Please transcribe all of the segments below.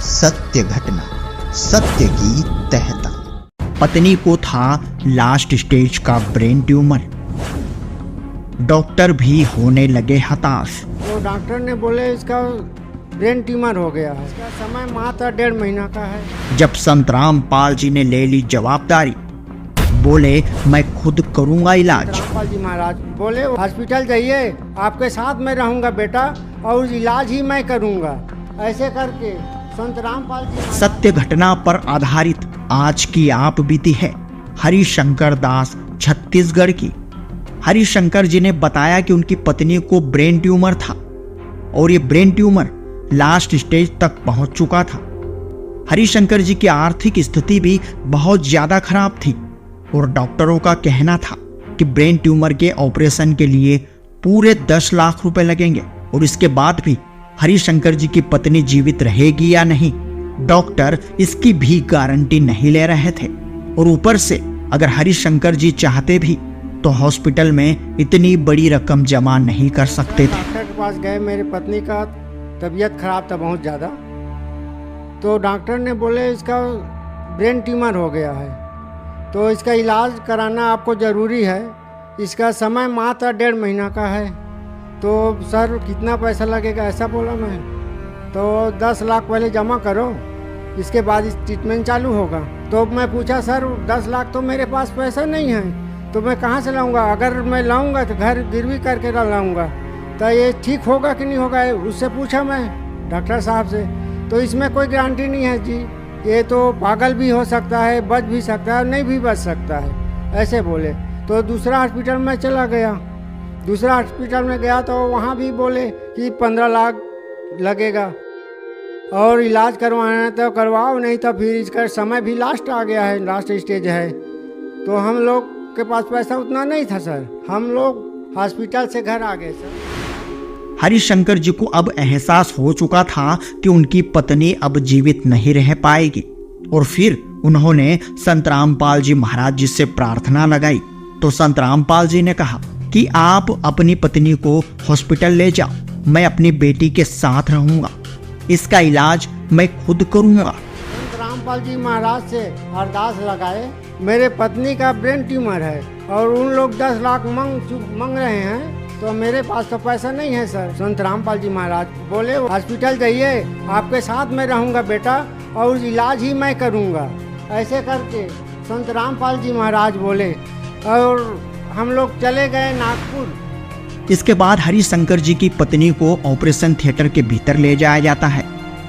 सत्य घटना, सत्य की तह तक। पत्नी को था लास्ट स्टेज का ब्रेन ट्यूमर। डॉक्टर भी होने लगे हताश। तो डॉक्टर ने बोले इसका ब्रेन ट्यूमर हो गया है। इसका समय मात्र 1.5 महीना का है। जब संत रामपाल जी ने ले ली जवाबदारी, बोले मैं खुद करूंगा इलाज। रामपाल जी महाराज बोले हॉस्पिटल जाइए, आपके साथ में रहूंगा बेटा और इलाज ही मैं करूंगा। ऐसे करके संत रामपाल जी। सत्य घटना पर आधारित आज की आप बीती है हरिशंकर दास छत्तीसगढ़ की। हरिशंकर जी ने बताया कि उनकी पत्नी को ब्रेन ट्यूमर था और ये ब्रेन ट्यूमर लास्ट स्टेज तक पहुंच चुका था। हरिशंकर जी की आर्थिक स्थिति भी बहुत ज्यादा खराब थी और डॉक्टरों का कहना था कि ब्रेन ट्यूमर के ऑपरेशन के लिए पूरे 10 लाख रुपए लगेंगे और इसके बाद भी हरिशंकर जी की पत्नी जीवित रहेगी या नहीं, डॉक्टर इसकी भी गारंटी नहीं ले रहे थे। और ऊपर से अगर हरिशंकर जी चाहते भी तो हॉस्पिटल में इतनी बड़ी रकम जमा नहीं कर सकते थे। डॉक्टर के पास गए, मेरी पत्नी का तबीयत खराब था बहुत ज़्यादा। तो डॉक्टर ने बोले इसका ब्रेन ट्यूमर हो गया है, तो इसका इलाज कराना आपको ज़रूरी है। इसका समय मात्र 1.5 महीना का है। तो सर कितना पैसा लगेगा, ऐसा बोला मैं। तो 10 लाख पहले जमा करो, इसके बाद इस ट्रीटमेंट चालू होगा। तो मैं पूछा सर 10 लाख तो मेरे पास पैसा नहीं है, तो मैं कहाँ से लाऊंगा? अगर मैं लाऊंगा तो घर गिरवी करके लाऊंगा, तो ये ठीक होगा कि नहीं होगा? उससे पूछा मैं डॉक्टर साहब से। तो इसमें कोई गारंटी नहीं है जी, ये तो पागल भी हो सकता है, बच भी सकता है, नहीं भी बच सकता है, ऐसे बोले। तो दूसरा हॉस्पिटल में चला गया। दूसरा हॉस्पिटल में गया तो वहाँ भी बोले कि 15 लाख लगेगा और इलाज करवाना है तो करवाओ, नहीं तो फिर इसका समय भी लास्ट आ गया है, लास्ट स्टेज है। तो हम लोग के पास पैसा उतना नहीं था सर, हम लोग हॉस्पिटल से घर आ गए सर। हरिशंकर जी को अब एहसास हो चुका था कि उनकी पत्नी अब जीवित नहीं रह पाएगी और फिर उन्होंने संत रामपाल जी महाराज जी से प्रार्थना लगाई। तो संत रामपाल जी ने कहा कि आप अपनी पत्नी को हॉस्पिटल ले जाओ, मैं अपनी बेटी के साथ रहूंगा, इसका इलाज मैं खुद करूंगा। संत रामपाल जी महाराज से अरदास लगाए, मेरे पत्नी का ब्रेन ट्यूमर है और उन लोग 10 लाख मांग रहे हैं, तो मेरे पास तो पैसा नहीं है सर। संत रामपाल जी महाराज बोले हॉस्पिटल जाइए, आपके साथ में रहूंगा बेटा और इलाज ही मैं करूंगा। ऐसे करके संत रामपाल जी महाराज बोले और हम लोग चले गए नागपुर। इसके बाद हरिशंकर जी की पत्नी को ऑपरेशन थिएटर के भीतर ले जाया जाता है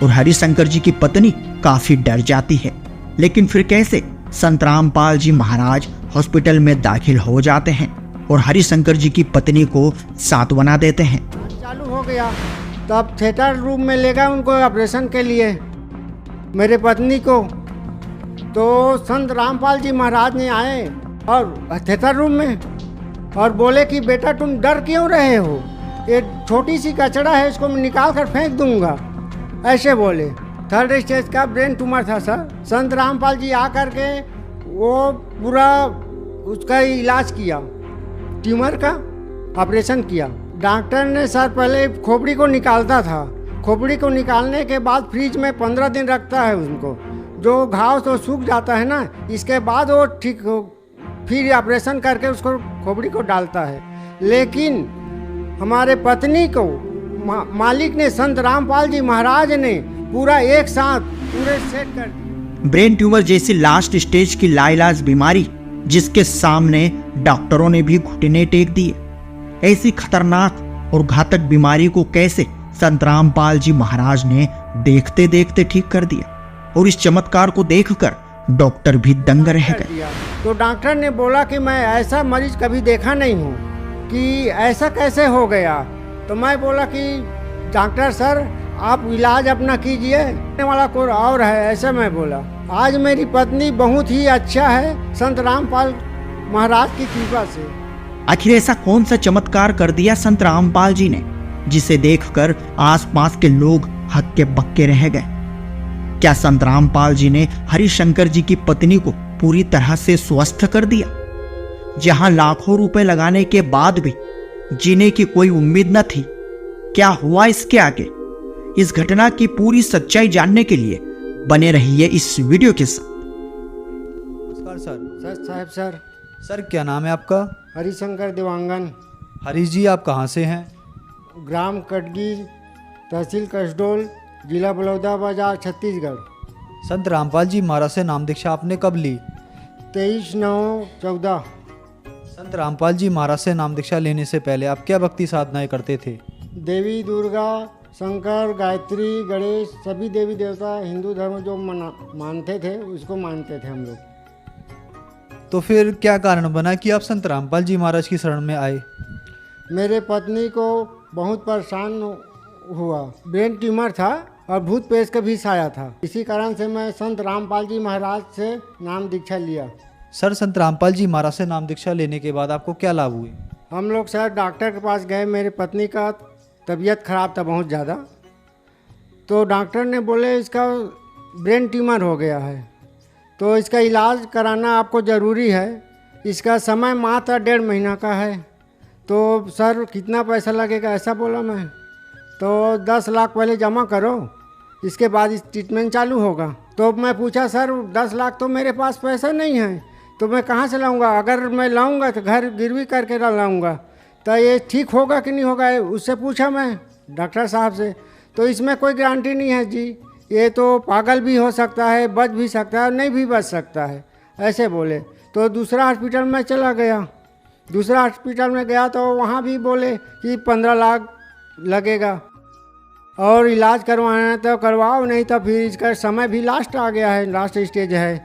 और हरिशंकर जी की पत्नी काफी डर जाती है, लेकिन फिर कैसे संत रामपाल जी महाराज हॉस्पिटल में दाखिल हो जाते हैं और हरिशंकर जी की पत्नी को सांत्वना देते हैं। चालू हो गया, तब थिएटर रूम में ले गए उनको ऑपरेशन के लिए, मेरे पत्नी को। तो संत रामपाल जी महाराज ने आए और थिएटर रूम में और बोले कि बेटा तुम डर क्यों रहे हो, ये छोटी सी कचरा है, इसको मैं निकाल कर फेंक दूंगा, ऐसे बोले। 3rd स्टेज का ब्रेन ट्यूमर था सर। संत रामपाल जी आकर के वो पूरा उसका इलाज किया, ट्यूमर का ऑपरेशन किया। डॉक्टर ने सर पहले खोपड़ी को निकालता था, खोपड़ी को निकालने के बाद फ्रिज में 15 दिन रखता है उनको, जो घाव तो सूख जाता है ना, इसके बाद वो ठीक हो, फिर ऑपरेशन करके उसको खोपड़ी को डालता है। लेकिन हमारे पत्नी को मालिक ने, संत रामपाल जी महाराज ने पूरा एक साथ पूरे सेट कर दिया। ब्रेन ट्यूमर जैसी लास्ट स्टेज की लाइलाज बीमारी जिसके सामने डॉक्टरों ने भी घुटने टेक दिए, ऐसी खतरनाक और घातक बीमारी को कैसे संत रामपाल जी महाराज ने देखते देखते ठीक कर दिया। और इस चमत्कार को देखकर डॉक्टर भी दंग रह गए। तो डॉक्टर ने बोला कि मैं ऐसा मरीज कभी देखा नहीं हूँ कि ऐसा कैसे हो गया। तो मैं बोला कि डॉक्टर सर आप इलाज अपना कीजिए, वाला कोई और है, ऐसा मैं बोला। आज मेरी पत्नी बहुत ही अच्छा है संत रामपाल महाराज की कृपा से। आखिर ऐसा कौन सा चमत्कार कर दिया संत रामपाल जी ने जिसे देखकर आसपास के लोग हक्के बक्के रह गए? क्या संत रामपाल जी ने हरिशंकर जी की पत्नी को पूरी तरह से स्वस्थ कर दिया? जहां लाखों रुपए लगाने के बाद भी जीने की कोई उम्मीद न थी, क्या हुआ इसके आगे? इस घटना की पूरी सच्चाई जानने के लिए बने रहिए इस वीडियो के साथ। नमस्कार सर। साहब सर, सर क्या नाम है आपका? हरिशंकर देवांगन, हरीश जी, आप कहाँ से हैं? ग्राम कटगी, तहसील कसडोल, जिला बलौदाबाजार, छत्तीसगढ़। संत रामपाल जी महाराज से नाम दीक्षा आपने कब ली? 23/9/14। संत रामपाल जी महाराज से नाम दीक्षा लेने से पहले आप क्या भक्ति साधनाएं करते थे? देवी दुर्गा, शंकर, गायत्री, गणेश, सभी देवी देवता हिंदू धर्म जो मानते थे उसको मानते थे हम लोग। तो फिर क्या कारण बना कि आप संत रामपाल जी महाराज की शरण में आए? मेरे पत्नी को बहुत परेशान हुआ, ब्रेन ट्यूमर था और भूत प्रेत का भी साया था। इसी कारण से मैं संत रामपाल जी महाराज से नाम दीक्षा लिया। सर, संत रामपाल जी महाराज से नाम दीक्षा लेने के बाद आपको क्या लाभ हुए? हम लोग सर डॉक्टर के पास गए, मेरी पत्नी का तबीयत खराब था बहुत ज़्यादा, तो डॉक्टर ने बोले इसका ब्रेन ट्यूमर हो गया है, तो इसका इलाज कराना आपको ज़रूरी है। इसका समय मात्र 1.5 महीना का है। तो सर कितना पैसा लगेगा ऐसा बोला मैं, तो 10 लाख पहले जमा करो, इसके बाद इस ट्रीटमेंट चालू होगा। तो मैं पूछा सर 10 लाख तो मेरे पास पैसा नहीं है, तो मैं कहाँ से लाऊंगा? अगर मैं लाऊंगा तो घर गिरवी करके लाऊंगा, तो ये ठीक होगा कि नहीं होगा? उससे पूछा मैं डॉक्टर साहब से, तो इसमें कोई गारंटी नहीं है जी, ये तो पागल भी हो सकता है, बच भी सकता है, नहीं भी बच सकता है, ऐसे बोले। तो दूसरा हॉस्पिटल में चला गया। दूसरा हॉस्पिटल में गया तो वहाँ भी बोले कि 15 लाख लगेगा और इलाज करवाना है तो करवाओ, नहीं तो फिर इसका समय भी लास्ट आ गया है, लास्ट स्टेज है।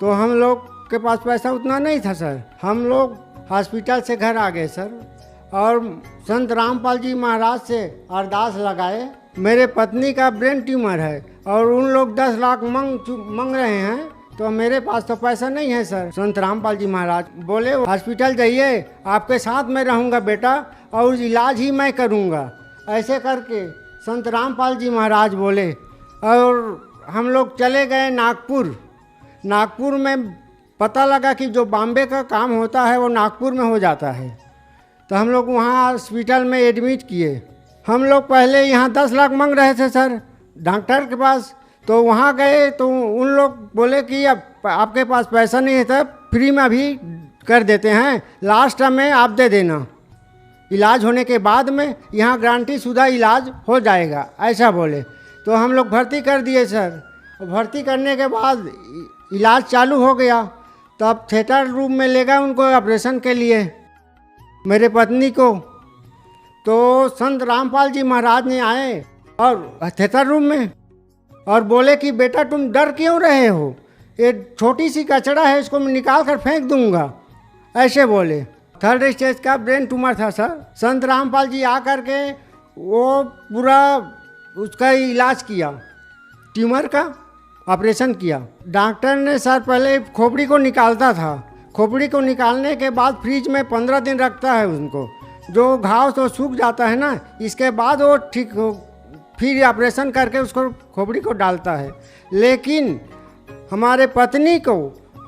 तो हम लोग के पास पैसा उतना नहीं था सर। हम लोग हॉस्पिटल से घर आ गए सर और संत रामपाल जी महाराज से अरदास लगाए। मेरे पत्नी का ब्रेन ट्यूमर है और उन लोग 10 लाख मांग रहे हैं, तो मेरे पास तो पैसा नहीं है सर। संत रामपाल जी महाराज बोले हॉस्पिटल जाइए, आपके साथ में रहूँगा बेटा और इलाज ही मैं करूँगा, ऐसे करके संत रामपाल जी महाराज बोले। और हम लोग चले गए नागपुर। नागपुर में पता लगा कि जो बॉम्बे का काम होता है वो नागपुर में हो जाता है, तो हम लोग वहाँ हॉस्पिटल में एडमिट किए। हम लोग पहले यहाँ 10 लाख मांग रहे थे सर डॉक्टर के पास, तो वहाँ गए तो उन लोग बोले कि अब आपके पास पैसा नहीं है, तब फ्री में अभी कर देते हैं, लास्ट में आप दे देना, इलाज होने के बाद में यहाँ गारंटी शुदा इलाज हो जाएगा, ऐसा बोले। तो हम लोग भर्ती कर दिए सर। भर्ती करने के बाद इलाज चालू हो गया, तब थिएटर रूम में ले गए उनको ऑपरेशन के लिए मेरे पत्नी को। तो संत रामपाल जी महाराज ने आए और थिएटर रूम में और बोले कि बेटा तुम डर क्यों रहे हो, ये छोटी सी कचड़ा है, इसको मैं निकाल कर फेंक दूंगा, ऐसे बोले। 3rd स्टेज का ब्रेन ट्यूमर था सर। संत रामपाल जी आकर के वो पूरा उसका इलाज किया, ट्यूमर का ऑपरेशन किया। डॉक्टर ने सर पहले खोपड़ी को निकालता था, खोपड़ी को निकालने के बाद फ्रिज में 15 दिन रखता है उनको, जो घाव तो सूख जाता है ना, इसके बाद वो ठीक हो, फिर ऑपरेशन करके उसको खोपड़ी को डालता है। लेकिन हमारे पत्नी को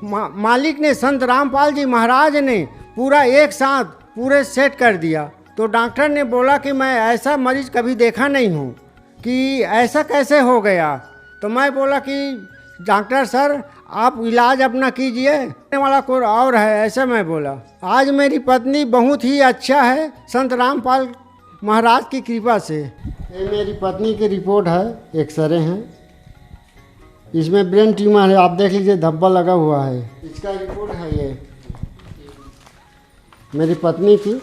मालिक ने, संत रामपाल जी महाराज ने पूरा एक साथ पूरे सेट कर दिया। तो डॉक्टर ने बोला कि मैं ऐसा मरीज कभी देखा नहीं हूँ कि ऐसा कैसे हो गया। तो मैं बोला कि डॉक्टर सर आप इलाज अपना कीजिए, वाला कोई और है, ऐसे मैं बोला। आज मेरी पत्नी बहुत ही अच्छा है संत रामपाल महाराज की कृपा से। ये मेरी पत्नी की रिपोर्ट है, एक्सरे हैं, इसमें ब्रेन ट्यूमर है, आप देख लीजिए धब्बा लगा हुआ है, इसका रिपोर्ट है। ये मेरी पत्नी की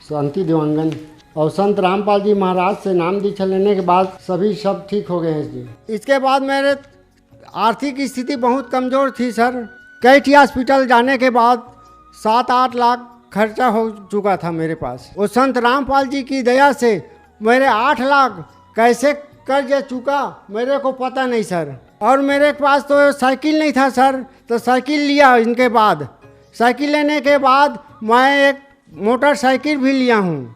शांति देवांगन, और संत रामपाल जी महाराज से नाम दीक्षा लेने के बाद सभी सब ठीक हो गए हैं जी। इसके बाद मेरे आर्थिक स्थिति बहुत कमज़ोर थी सर। कई हॉस्पिटल जाने के बाद 7-8 लाख खर्चा हो चुका था मेरे पास। वो संत रामपाल जी की दया से मेरे 8 लाख कैसे कर्ज चुका मेरे को पता नहीं सर। और मेरे पास तो साइकिल नहीं था सर, तो साइकिल लिया। इनके बाद साइकिल लेने के बाद मैं एक मोटरसाइकिल भी लिया हूँ,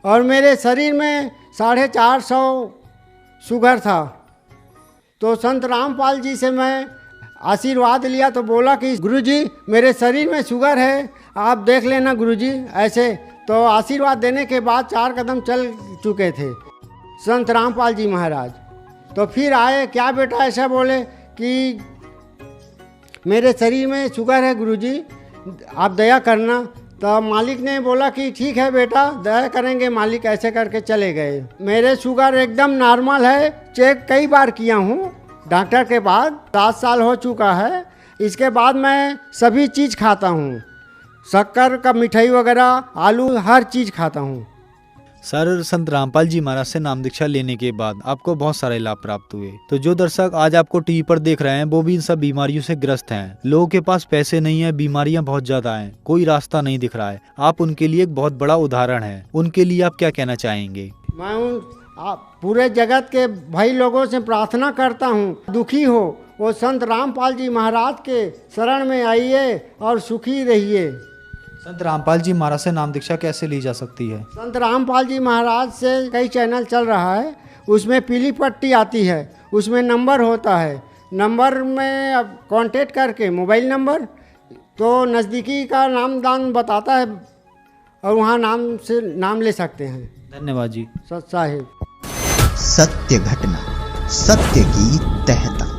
और मेरे शरीर में 450 शुगर था। तो संत रामपाल जी से मैं आशीर्वाद लिया, तो बोला कि गुरुजी मेरे शरीर में शुगर है, आप देख लेना गुरुजी, ऐसे। तो आशीर्वाद देने के बाद 4 कदम चल चुके थे। संत रामपाल जी महाराज। तो फिर आए, क्या बेटा ऐसा बोले कि मेरे शरीर में शुगर है गुरुजी, आप दया करना। तो मालिक ने बोला कि ठीक है बेटा, दया करेंगे मालिक, ऐसे करके चले गए। मेरे शुगर एकदम नॉर्मल है, चेक कई बार किया हूँ डॉक्टर के पास, 7 साल हो चुका है। इसके बाद मैं सभी चीज़ खाता हूँ, शक्कर का मिठाई वगैरह, आलू, हर चीज़ खाता हूँ। सर, संत रामपाल जी महाराज से नाम दीक्षा लेने के बाद आपको बहुत सारे लाभ प्राप्त हुए। तो जो दर्शक आज आपको टीवी पर देख रहे हैं वो भी इन सब बीमारियों से ग्रस्त हैं। लोगों के पास पैसे नहीं है, बीमारियां बहुत ज्यादा हैं, कोई रास्ता नहीं दिख रहा है। आप उनके लिए एक बहुत बड़ा उदाहरण है। उनके लिए आप क्या कहना चाहेंगे? मैं पूरे जगत के भाई लोगों से प्रार्थना करता हूँ, दुखी हो वो संत रामपाल जी महाराज के शरण में आइए और सुखी रहिए। संत रामपाल जी महाराज से नाम दीक्षा कैसे ली जा सकती है? संत रामपाल जी महाराज से कई चैनल चल रहा है, उसमें पीली पट्टी आती है, उसमें नंबर होता है, नंबर में अब कांटेक्ट करके मोबाइल नंबर, तो नज़दीकी का नामदान बताता है और वहाँ नाम ले सकते हैं। धन्यवाद जी। सत साहिब। सत्य घटना, सत्य की तहता।